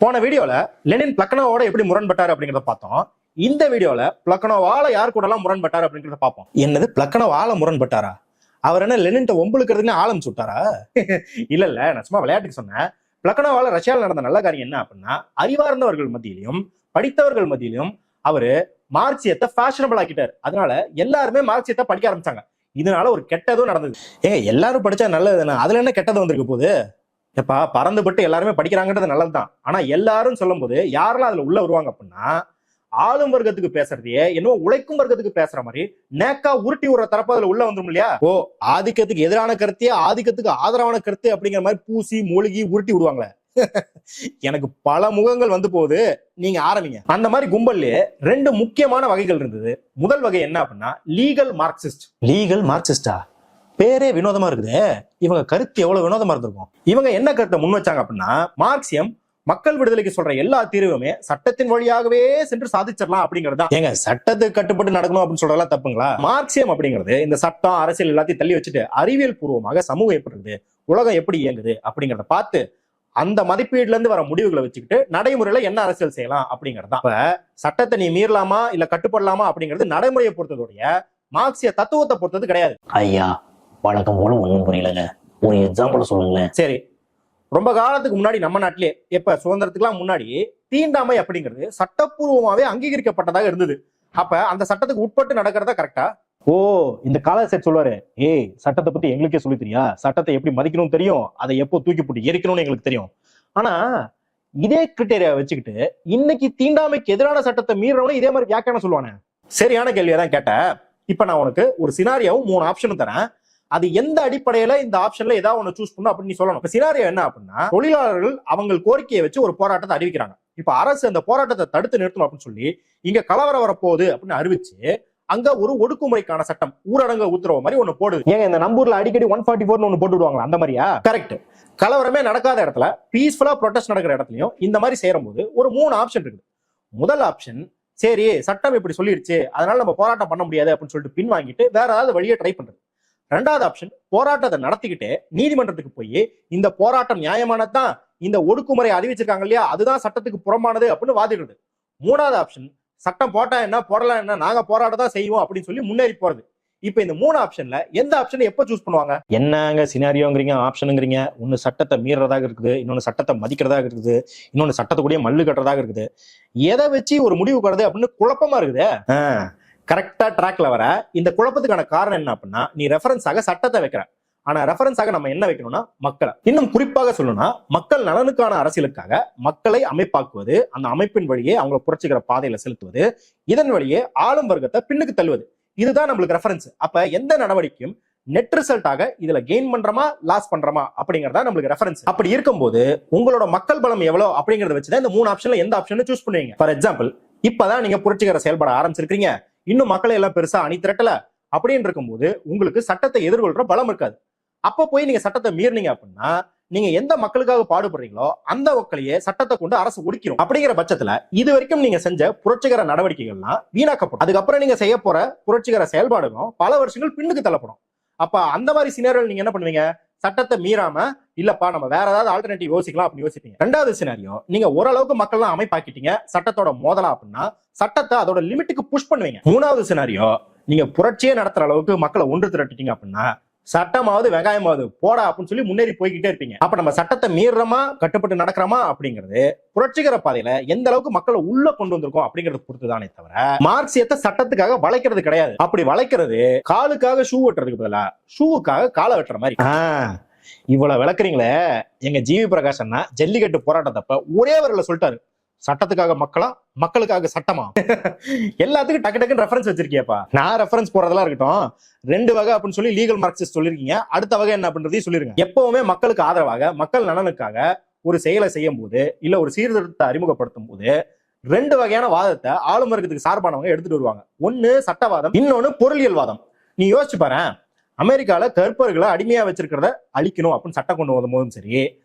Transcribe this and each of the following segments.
போன வீடியோல லெனின் பிளக்கனோவோட எப்படி முரண்பட்டாரு அப்படிங்கறத பார்த்தோம். இந்த வீடியோல பிளக்கனோவால யார் கூட எல்லாம் முரண்பட்டாரு அப்படிங்கறத பார்ப்போம். என்னது பிளக்கனோவால முரண்பட்டாரா? அவர் என்ன லெனின்ட்ட ஒம்புழுக்கிறதுன்னு ஆழம் சுட்டாரா? இல்ல நான் சும்மா விளையாட்டுக்கு சொன்னேன். பிளக்கனோவால ரஷ்யாவில் நடந்த நல்ல காரியம் என்ன அப்படின்னா, அறிவார்ந்தவர்கள் மத்தியிலையும் படித்தவர்கள் மத்தியிலும் அவரு மார்க்சியத்தை ஃபேஷனபிள் ஆக்கிட்டாரு. அதனால எல்லாருமே மார்க்சியத்தை படிக்க ஆரம்பிச்சாங்க. இதனால ஒரு கெட்டதும் நடந்தது. எல்லாரும் படிச்சா நல்லதுன்னா அதுல என்ன கெட்டது வந்திருக்கு போகுது? எப்பா பறந்துபட்டு எல்லாருமே படிக்கிறாங்கன்றது நல்லதுதான். ஆனா எல்லாரும் சொல்லும் போது யாரெல்லாம் அதுல உள்ள வருவாங்க அப்படின்னா, ஆளும் வர்க்கத்துக்கு பேசுறதையே என்னவோ உழைக்கும் வர்க்கத்துக்கு பேசுற மாதிரி நேக்கா உருட்டி விடுற தரப்பு அதுல உள்ள வந்துடும் இல்லையா? ஆதிக்கத்துக்கு எதிரான கருத்தையே ஆதிக்கத்துக்கு ஆதரவான கருத்து அப்படிங்கிற மாதிரி பூசி மூழ்கி உருட்டி விடுவாங்களே. எனக்கு பல முகங்கள் வந்து போகுது, நீங்க ஆரம்பிங்க. அந்த மாதிரி கும்பல்லே ரெண்டு முக்கியமான வகைகள் இருந்தது. முதல் வகை என்ன அப்படின்னா லீகல் மார்க்சிஸ்ட். லீகல் மார்க்சிஸ்டா? பேரே வினோதமா இருக்குது. இவங்க கருத்து எவ்வளவு வினோதமா இருந்திருக்கும். இவங்க என்ன கருத்தை முன் வச்சாங்க அப்படின்னா, மார்க்சியம் மக்கள் விடுதலைக்கு சொல்ற எல்லா தீர்வுமே சட்டத்தின் வழியாகவே சென்று சாதிச்சிடலாம் அப்படிங்கறதா. ஏங்க சட்டத்துக்கு கட்டுப்பட்டு நடக்கணும் அப்படின்னு சொல்றதெல்லாம் தப்புங்களா? மார்க்சியம் அப்படிங்கிறது இந்த சட்டம் அரசியல் எல்லாத்தையும் தள்ளி வச்சுட்டு அறிவியல் பூர்வமாக சமூகம் எப்படி இருக்குது, உலகம் எப்படி இயங்குது அப்படிங்கறத பார்த்து அந்த மதிப்பீடுல இருந்து வர முடிவுகளை வச்சுக்கிட்டு நடைமுறையில என்ன அரசியல் செய்யலாம் அப்படிங்கறதா. இப்ப சட்டத்தை நீ மீறலாமா இல்ல கட்டுப்படலாமா அப்படிங்கிறது நடைமுறையை பொறுத்ததுடைய மார்க்சிய தத்துவத்தை பொறுத்தது கிடையாது. ஐயா வழக்கம் போல ஒண்ணும் புரியலங்க, ஒரு எக்ஸாம்பிள் சொல்லுங்க. சரி, ரொம்ப காலத்துக்கு முன்னாடி நம்ம நாட்டிலே எப்ப சுதந்திரத்துக்குலாம் முன்னாடி தீண்டாமை அப்படிங்கிறது சட்டப்பூர்வமாவே அங்கீகரிக்கப்பட்டதாக இருந்தது. அப்ப அந்த சட்டத்துக்கு உட்பட்டு நடக்கிறதா கரெக்டா? இந்த கால செட் சொல்லுவாரு, சட்டத்தை பத்தி எங்களுக்கே சொல்லி தெரியா, சட்டத்தை எப்படி மதிக்கணும்னு தெரியும், அதை எப்போ தூக்கி போட்டு எரிக்கணும்னு எங்களுக்கு தெரியும். ஆனா இதே கிரிட்டேரியா வச்சுக்கிட்டு இன்னைக்கு தீண்டாமைக்கு எதிரான சட்டத்தை மீறவனே இதே மாதிரி வியாக்கியானம் சொல்லுவானே. சரியான கேள்வியை தான் கேட்டேன். இப்ப நான் உனக்கு ஒரு சினாரியாவும் 3 ஆப்ஷனும் தரேன். அது எந்த அடிப்படையில இந்த ஆப்ஷன்ல ஏதாவது ஒண்ணு சூஸ் பண்ணணும் அப்படின்னு நீ சொல்லணும். இப்ப சினாரியோ என்ன அப்படின்னா, தொழிலாளர்கள் அவங்க கோரிக்கையை வச்சு ஒரு போராட்டத்தை அறிவிக்கிறாங்க. இப்ப அரசு அந்த போராட்டத்தை தடுத்து நிறுத்தணும் அப்படின்னு சொல்லி இங்க கலவரம் வரப்போகுது அப்படின்னு அறிவிச்சு அங்க ஒரு ஒடுக்குமுறைக்கான சட்டம் ஊரடங்கு உத்தரவு மாதிரி ஒண்ணு போடுது. ஏங்க இந்த நம்பூர்ல அடிக்கடி 144 ஒண்ணு போட்டு விடுவாங்க, அந்த மாதிரியா? கரெக்ட். கலவரமே நடக்காத இடத்துல பீஸ்ஃபுல்லா ப்ரொடெஸ்ட் நடக்கிற இடத்துலயும் இந்த மாதிரி செய்யும் போது ஒரு 3 ஆப்ஷன் இருக்குது. முதல் ஆப்ஷன், சரி சட்டம் இப்படி சொல்லிடுச்சு அதனால நம்ம போராட்டம் பண்ண முடியாது அப்படின்னு சொல்லிட்டு பின் வாங்கிட்டு வேற ஏதாவது வழியை ட்ரை பண்றது. ரெண்டாவது ஆப்ஷன், போராட்டத்தை நடத்திக்கிட்டே நீதிமன்றத்துக்கு போய் இந்த போராட்டம் நியாயமானதான், இந்த ஒடுக்குமுறை அறிவிச்சிருக்காங்க இல்லையா அதுதான் சட்டத்துக்கு புறமானது அப்படின்னு வாதிடுறது. மூணாவது ஆப்ஷன், சட்டம் போட்டா என்ன போடலாம் என்ன நாங்க போராட்டதான் செய்வோம் அப்படின்னு சொல்லி முன்னேறி போறது. இப்ப இந்த 3 ஆப்ஷன்ல எந்த ஆப்ஷன் எப்ப சூஸ் பண்ணுவாங்க? என்னங்க சினாரியோங்கிறீங்க ஆப்ஷனுங்கிறீங்க. ஒன்னு சட்டத்தை மீறதாக இருக்குது, இன்னொன்னு சட்டத்தை மதிக்கிறதாக இருக்குது, இன்னொன்னு சட்டத்தை கூடிய மல்லு கட்டுறதாக இருக்குது. எதை வச்சு ஒரு முடிவு வருது அப்படின்னு குழப்பமா இருக்குது. கரெக்டா ட்ராக்ல வர. இந்த குழப்பத்துக்கான காரணம் என்ன அப்படின்னா, நீ ரெஃபரன்ஸாக சட்டத்தை வைக்கிற, ஆனா ரெஃபரன்ஸாக நம்ம என்ன வைக்கணும்னா மக்களை. இன்னும் குறிப்பாக சொல்லணும்னா மக்கள் நலனுக்கான அரசியலுக்காக மக்களை அமைப்பாக்குவது, அந்த அமைப்பின் வழியே அவங்களை புரட்சிக்கிற பாதையில செலுத்துவது, இதன் வழியே ஆளும் வர்க்கத்தை பின்னுக்கு தள்ளுவது, இதுதான் நம்மளுக்கு ரெஃபரன்ஸ். அப்ப எந்த நடவடிக்கையும் நெட் ரிசல்ட்டாக இதுல கெயின் பண்றமா லாஸ் பண்றமா அப்படிங்கறதா நம்மளுக்கு ரெஃபரன்ஸ். அப்படி இருக்கும்போது உங்களோட மக்கள் பலம் எவ்வளவு அப்படிங்கறத வச்சுதான் இந்த 3 ஆப்ஷன்ல எந்த ஆப்ஷன் சூஸ் பண்ணுவீங்க. ஃபார் எக்ஸாம்பிள், இப்பதான் நீங்க புரட்சிகர செயல்பட ஆரம்பிச்சிருக்கீங்க, இன்னும் மக்களை எல்லாம் பெருசா அணி திரட்டல அப்படின்னு இருக்கும்போது உங்களுக்கு சட்டத்தை எதிர்கொள்ற பலம் இருக்காது. அப்ப போய் நீங்க சட்டத்தை மீறினீங்க அப்படின்னா நீங்க எந்த மக்களுக்காக பாடுபடுறீங்களோ அந்த மக்களையே சட்டத்தை கொண்டு அரசு ஒடுக்கிறோம். அப்படிங்கிற பட்சத்துல இது வரைக்கும் நீங்க செஞ்ச புரட்சிகர நடவடிக்கைகள்லாம் வீணாக்கப்படும். அதுக்கப்புறம் நீங்க செய்ய போற புரட்சிகர செயல்பாடுகளும் பல வருஷங்கள் பின்னுக்கு தள்ளப்படும். அப்ப அந்த மாதிரி சினாரியோல நீங்க என்ன பண்ணுவீங்க? சட்டத்தை மீறாம இல்லப்பா நம்ம வேற ஏதாவது ஆல்டர்னேட்டிவ் யோசிக்கலாம் அப்படின்னு யோசிப்பீங்க. ரெண்டாவது சினாரியோ, நீங்க ஓரளவுக்கு மக்கள்லாம் அமைப்பாக்கிட்டீங்க, சட்டத்தோட மோதலாம் அப்படின்னா சட்டத்தை அதோட லிமிட்டுக்கு புஷ் பண்ணுவீங்க. மூணாவது சினாரியோ, நீங்க புரட்சியே நடத்துற அளவுக்கு மக்களை ஒன்று திரட்டிட்டீங்க அப்படின்னா சட்டமாவது வெங்காயமாவது போடா அப்படின்னு சொல்லி முன்னேறி போய்கிட்டே இருப்பீங்க. அப்ப நம்ம சட்டத்தை மீறமா கட்டுப்பட்டு நடக்கிறோமா அப்படிங்கிறது புரட்சிகர பாதையில எந்த அளவுக்கு மக்களை உள்ள கொண்டு வந்திருக்கோம் அப்படிங்கறது பொறுத்துதானே தவிர மார்க்சியத்தை சட்டத்துக்காக வளைக்கிறது கிடையாது. அப்படி வளைக்கிறது காலுக்காக ஷூ வெட்டுறதுக்கு பதிலா ஷூவுக்காக காலை வெட்டுற மாதிரி. இவ்வளவு விளக்குறீங்களே, எங்க ஜிவி பிரகாஷ் அண்ணா ஜல்லிக்கட்டு போராட்டத்தப்ப ஒரே வரல சொல்லிட்டாரு, சட்டத்துக்காக மக்களா மக்களுக்காக சட்டமா? எல்லாத்துக்கும் டக்கு டக்குன்னு ரெஃபரன்ஸ் வச்சிருக்கியப்பா. நான் ரெஃபரன்ஸ் போறதெல்லாம் இருக்கட்டும், 2 வகை அப்படின்னு சொல்லி லீகல் மார்க்சிஸ்ட் சொல்லிருக்கீங்க, அடுத்த வகை என்ன அப்படின்றதையும் சொல்லிருங்க. எப்பவுமே மக்களுக்கு ஆதரவாக மக்கள் நலனுக்காக ஒரு செயலை செய்யும் போது இல்ல ஒரு சீர்திருத்தத்தை அறிமுகப்படுத்தும் போது 2 வகையான வாதத்தை ஆளும் வர்க்கத்துக்கு சார்பானவங்க எடுத்துட்டு வருவாங்க. ஒன்னு சட்டவாதம், இன்னொன்னு பொருளியல் வாதம். நீ யோசிச்சு பாரு, அமெரிக்கால கற்பர்களை அடிமையா வச்சிருக்கிறத அழிக்கணும் அப்படின்னு சட்டம் கொண்டு வந்த போதும் சரி,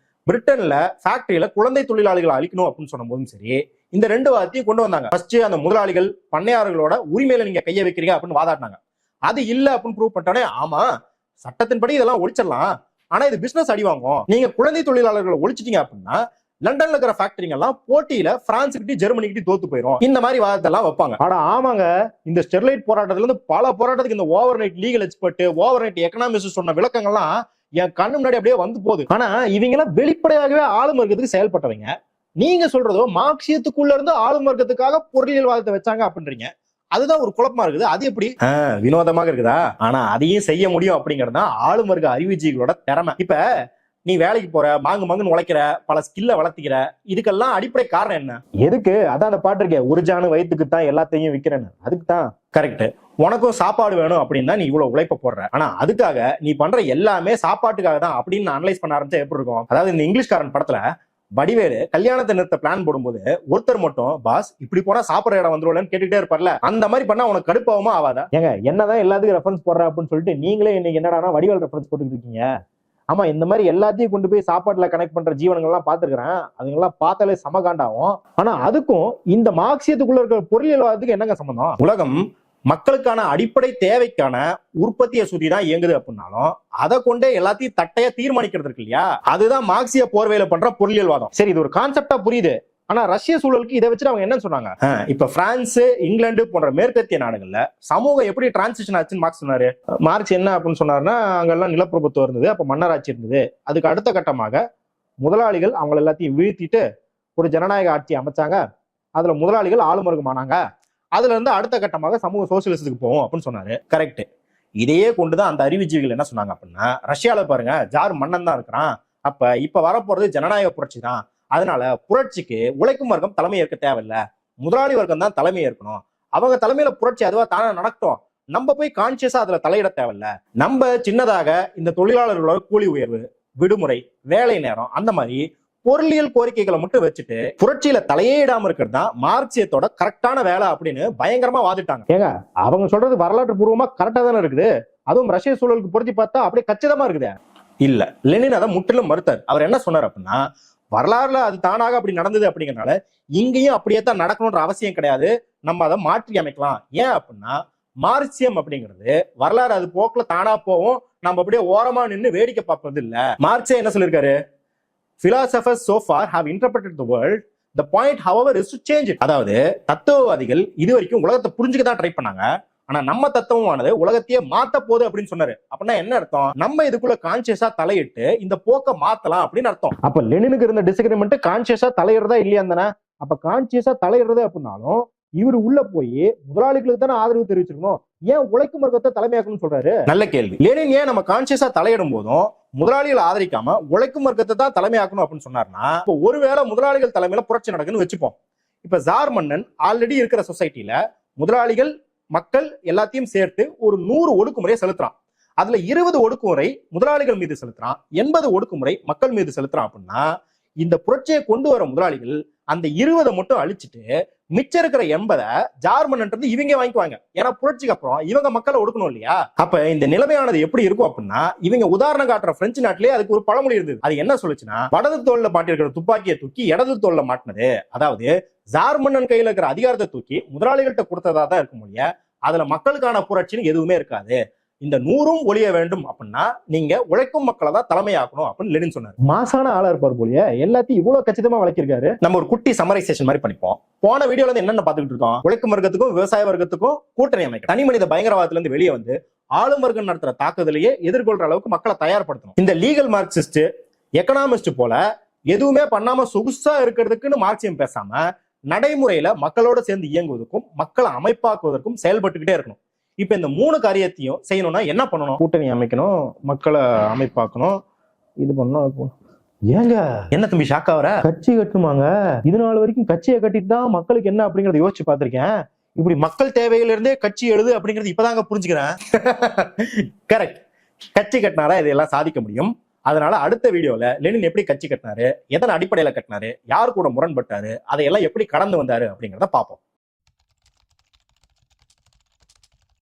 பிரிட்டன்ல ஃபேக்டரியில குழந்தை தொழிலாளிகளை அழிக்கணும் அப்படின்னு சொன்ன போதும் சரி, இந்த 2 வாதத்தையும் கொண்டு வந்தாங்க. ஃபர்ஸ்ட் அந்த முதலாளிகள் பண்ணையாளர்களோட உரிமையில நீங்க கைய வைக்கிறீங்க அப்படின்னு வாதாடினாங்க. அது இல்ல அப்படின்னு ப்ரூவ் பண்ணிட்டானே, ஆமா சட்டத்தின்படி இதெல்லாம் ஒழிச்சிடலாம், ஆனா இது பிசினஸ் அடி வாங்கும், நீங்க குழந்தை தொழிலாளர்களை ஒழிச்சிட்டீங்க அப்படின்னா லண்டன்ல இருக்கிற ஃபேக்டரிங்க எல்லாம் போட்டியில பிரான்ஸ் கிட்ட ஜெர்மனி கிட்ட தோத்து போயிடும். இந்த மாதிரி வாதத்தெல்லாம் வைப்பாங்க. ஆனா ஆமாங்க, இந்த ஸ்டெர்லைட் போராட்டத்துல இருந்து பல போராட்டத்துக்கு இந்த over night legal expert, over night economist சொன்ன விளக்கங்கள்லாம் என் கண்ணு முன்னாடி அப்படியே வந்து போகுது. ஆனா இவங்க எல்லாம் வெளிப்படையாகவே ஆளும் வர்க்கத்துக்கு செயல்பட்டவங்க. நீங்க சொல்றதோ மார்க்சியத்துக்குள்ள இருந்து ஆளும் வர்க்கத்துக்காக பொருளியல் வாதத்தை வச்சாங்க அப்படின்றீங்க. அதுதான் ஒரு குழப்பமா இருக்குது. அது எப்படி வினோதமாக இருக்குதா? ஆனா அதையும் செய்ய முடியும் அப்படிங்கறதுதான் ஆளும் வர்க்க அறிவுஜீவிகளோட திறமை. இப்ப நீ வேலைக்கு போற, மாங்குன்னு உழைக்கிற, பல ஸ்கில்ல வளர்த்திக்கிற, இதுக்கெல்லாம் அடிப்படை காரணம் என்ன? எதுக்கு? அதான் அந்த பாட்டு இருக்கே, ஒரு ஜானு வயிற்றுக்கு தான் எல்லாத்தையும் விற்கிறேன்னு. அதுக்கு தான். கரெக்ட். உனக்கும் சாப்பாடு வேணும் அப்படின்னு தான் நீ இவ்வளவு உழைப்ப போடுற. ஆனா அதுக்காக நீ பண்ற எல்லாமே சாப்பாட்டுக்காக தான் அப்படின்னு அனலைஸ் பண்ண ஆரம்பிச்சா எப்படி இருக்கும்? அதாவது இந்த இங்கிலீஷ்காரன் படத்துல வடிவேலு கல்யாணத்தை நிறுத்த பிளான் போடும்போது ஒருத்தர் மட்டும் பாஸ் இப்படி போனா சாப்பிடுற இடம் வந்துருவலன்னு கேட்டுட்டே இருப்பார்ல, அந்த மாதிரி பண்ணா உனக்கு கடுப்பாவுமா ஆகாதா? ஏங்க என்னதான் எல்லாத்துக்கும் ரெஃபரன்ஸ் போடுற அப்படின்னு சொல்லிட்டு நீங்களே இன்னைக்கு என்னடானா வடிவேல் ரெஃபரன்ஸ் போட்டுக்கிட்டு இருக்கீங்க. ஆமா, இந்த மாதிரி எல்லாத்தையும் கொண்டு போய் சாப்பாட்டுல கனெக்ட் பண்ற ஜீவனங்கள்லாம் பாத்துக்கிறேன். அதுங்கெல்லாம் பார்த்தாலே சமகாண்டாகும். ஆனா அதுக்கும் இந்த மார்க்சியத்துக்குள்ள இருக்கிற பொருளியல்வாதத்துக்கு என்னங்க சம்பந்தம்? உலகம் மக்களுக்கான அடிப்படை தேவைக்கான உற்பத்தியை சுத்தி தான் இயங்குது அப்படின்னாலும் அதை கொண்டே எல்லாத்தையும் தட்டையா தீர்மானிக்கிறது இருக்கு இல்லையா, அதுதான் மார்க்சிய போர்வையில பண்ற பொருளியல்வாதம். சரி, இது ஒரு கான்செப்டா புரியுது. ஆனா ரஷ்ய சூழலுக்கு இதை வச்சுட்டு அவங்க என்ன சொன்னாங்க? இப்ப பிரான்ஸ், இங்கிலாந்து போன்ற மேற்கத்திய நாடுகள்ல சமூகம் எப்படி டிரான்சிஷன் ஆச்சுன்னு மார்க்ஸ் சொன்னாரு. மார்க்ஸ் என்ன அப்படின்னு சொன்னாருன்னா, அங்கெல்லாம் நிலப்பிரபுத்துவம் இருந்தது, அப்ப மன்னராட்சி இருந்தது. அதுக்கு அடுத்த கட்டமாக முதலாளிகள் அவங்க எல்லாத்தையும் வீழ்த்திட்டு ஒரு ஜனநாயக ஆட்சி அமைச்சாங்க. அதுல முதலாளிகள் ஆளும் வர்க்கமானாங்க. அதுல இருந்து அடுத்த கட்டமாக சமூக சோசியலிசத்துக்கு போவோம் அப்படின்னு சொன்னாரு. கரெக்ட். இதையே கொண்டுதான் அந்த அறிவுஜீவிகள் என்ன சொன்னாங்க அப்படின்னா, ரஷ்யால பாருங்க ஜார் மன்னன் தான் இருக்கிறான், அப்ப இப்ப வரப்போறது ஜனநாயக புரட்சி தான், அதனால புரட்சிக்கு உழைக்கும் வர்க்கம் தலைமை ஏற்க தேவையில்லை, முதலாளி வர்க்கம் தான் தலைமை ஏற்கணும், அவங்க தலைமையில புரட்சி அதுவா தானே நடக்கட்டும், நம்ம போய் கான்சியஸா அதுல தலையிட தேவையில்லை, நம்ம சின்னதாக இந்த தொழிலாளர்களோட கூலி உயர்வு, விடுமுறை, வேலை நேரம், அந்த மாதிரி பொருளியல் கோரிக்கைகளை மட்டும் வச்சுட்டு புரட்சியில தலையிடாம இருக்கிறது தான் மார்க்சியத்தோட கரெக்டான வேலை அப்படின்னு பயங்கரமா வாதிட்டாங்க. ஏங்க அவங்க சொல்றது வரலாற்று பூர்வமா கரெக்டா தானே இருக்குது, அதுவும் ரஷ்ய சூழலுக்கு பொருத்தி பார்த்தா அப்படியே கச்சிதமா இருக்குது. இல்ல, லெனின் அதை முற்றிலும் மறுத்தார். அவர் என்ன சொன்னார் அப்படின்னா, வரலாறுல அது தானாக அப்படி நடந்தது அப்படிங்கறதுனால இங்கேயும் அப்படியே தான் நடக்கணும்ன்ற அவசியம் கிடையாது, நம்ம அதை மாற்றி அமைக்கலாம். ஏன் அப்படின்னா மார்க்சியம் அப்படிங்கிறது வரலாறு அது போக்குல தானா போவோம், நம்ம அப்படியே ஓரமா நின்று வேடிக்கை பார்ப்பது இல்ல. மார்க்ஸே என்ன சொல்லிருக்காரு? Philosophers so far have interpreted the world. The point, however, is to change it. அதாவது தத்துவவாதிகள் இது வரைக்கும் உலகத்தை புரிஞ்சுக்க தான் ட்ரை பண்ணாங்க, ஆனா நம்ம தத்துவமானது உலகத்தையே மாத்த போகுது அப்படின்னு சொன்னாரு. அப்படின்னா என்ன அர்த்தம்? நம்ம இதுக்குள்ள கான்சியஸா தலையிட்டு இந்த போக்க மாத்தலாம் அப்படின்னு அர்த்தம். அப்ப லெனினுக்கு இருந்த டிஸ்அக்ரிமெண்ட் கான்சியஸா தலையிடுறதா இல்லையா தானே? அப்ப கான்சியஸா தலையிடுறது அப்படின்னாலும் இவரு உள்ள போய் முதலாளிகளுக்கு தானே ஆதரவு தெரிவிச்சிருக்கணும், ஏன் உழைக்கும் வர்க்கத்தை தலைமையாக்கணும்னு சொல்றாரு? நல்ல கேள்வி. லெனின் ஏன் நம்ம கான்சியஸா தலையிடும் போதும் முதலாளிகளை ஆதரிக்காம உழைக்கும் வர்க்கத்தை தான் தலைமையாக்கணும் அப்படின்னு சொன்னார்னா, இப்போ ஒருவேளை முதலாளிகள் தலைமையில புரட்சி நடக்குன்னு வச்சுப்போம். இப்ப ஜார் மன்னன் ஆல்ரெடி இருக்கிற சொசைட்டில முதலாளிகள் மக்கள் எல்லாத்தையும் சேர்த்து ஒரு 100 ஒடுக்குமுறையை செலுத்துறான். அதுல 20 ஒடுக்குமுறை முதலாளிகள் மீது செலுத்துறான், 80 ஒடுக்குமுறை மக்கள் மீது செலுத்துறான். அப்படின்னா இந்த புரட்சியை கொண்டு வர முதலாளிகள் அந்த 20 மட்டும் அழிச்சிட்டு மிச்சம் இருக்கிற 80 ஜார்மன் இவங்க வாங்கிக்குவாங்க. ஏன்னா புரட்சிக்கு அப்புறம் இவங்க மக்களை ஒடுக்கணும் இல்லையா? அப்ப இந்த நிலைமையானது எப்படி இருக்கும் அப்படின்னா, இவங்க உதாரணம் காட்டுற பிரெஞ்சு நாட்டிலே அதுக்கு ஒரு பழமொழி இருந்தது. அது என்ன சொல்லுச்சுன்னா, வடது தோல்ல மாட்டிருக்கிற துப்பாக்கியை தூக்கி இடது தோல்ல மாட்டினது. அதாவது ஜார்மன் கையில இருக்கிற அதிகாரத்தை தூக்கி முதலாளிகள்கிட்ட கொடுத்ததா தான் இருக்க முடியும், அதுல மக்களுக்கான புரட்சின்னு எதுவுமே இருக்காது. இந்த 100ம் ஒழிய வேண்டும் அப்படின்னா நீங்க உழைக்கும் மக்களை தான் தலைமையாக்கணும் அப்படின்னு லெனின் சொன்னார். மாசான ஆளா இருப்பார் போலியே, எல்லாத்தையும் இவ்வளவு கச்சிதமா வளர்க்கிருக்காரு. நம்ம ஒரு குட்டி சமரைசேஷன் மாதிரி பண்ணிப்போம். போன வீடியோல இருந்து என்னென்ன பாத்துக்கிட்டு இருக்கோம்? உழைக்கும் வர்க்கத்துக்கும் விவசாய வர்க்கத்துக்கும் கூட்டணி அமைக்க, தனி மனித பயங்கரவாதத்துல இருந்து வெளியே வந்து ஆளும் வர்க்கம் நடத்துற தாக்குதலையே எதிர்கொள்ற அளவுக்கு மக்களை தயார்படுத்தணும். இந்த லீகல் மார்க்சிஸ்ட், எக்கனாமிஸ்ட் போல எதுவுமே பண்ணாம சொகுசா இருக்கிறதுக்குன்னு மார்க்சியம் பேசாம நடைமுறையில மக்களோட சேர்ந்து இயங்குவதற்கும் மக்களை அமைப்பாக்குவதற்கும் செயல்பட்டுக்கிட்டே இருக்கணும். இப்ப இந்த 3 காரியத்தையும் செய்யணும்னா என்ன பண்ணணும்? கூட்டணி அமைக்கணும், மக்களை அமைப்பாக்கணும், இது பண்ணணும். ஏங்க என்ன தம்பி ஷாக் ஆவற? கட்சி கட்டுமாங்க. இது நாள் வரைக்கும் கட்சியை கட்டிட்டு தான் மக்களுக்கு என்ன அப்படிங்கறத யோசிச்சு பார்த்திருக்கேன். இப்படி மக்கள் தேவையில இருந்தே கட்சி எழுது அப்படிங்கறது இப்பதாங்க புரிஞ்சுக்கிறேன். கரெக்ட். கட்சி கட்டினாரா இதெல்லாம் சாதிக்க முடியும். அதனால அடுத்த வீடியோல லெனின் எப்படி கட்சி கட்டினாரு, எதன் அடிப்படையில கட்டினாரு, யாரு கூட முரண்பட்டாரு, அதையெல்லாம் எப்படி கடந்து வந்தாரு அப்படிங்கறத பார்ப்போம்.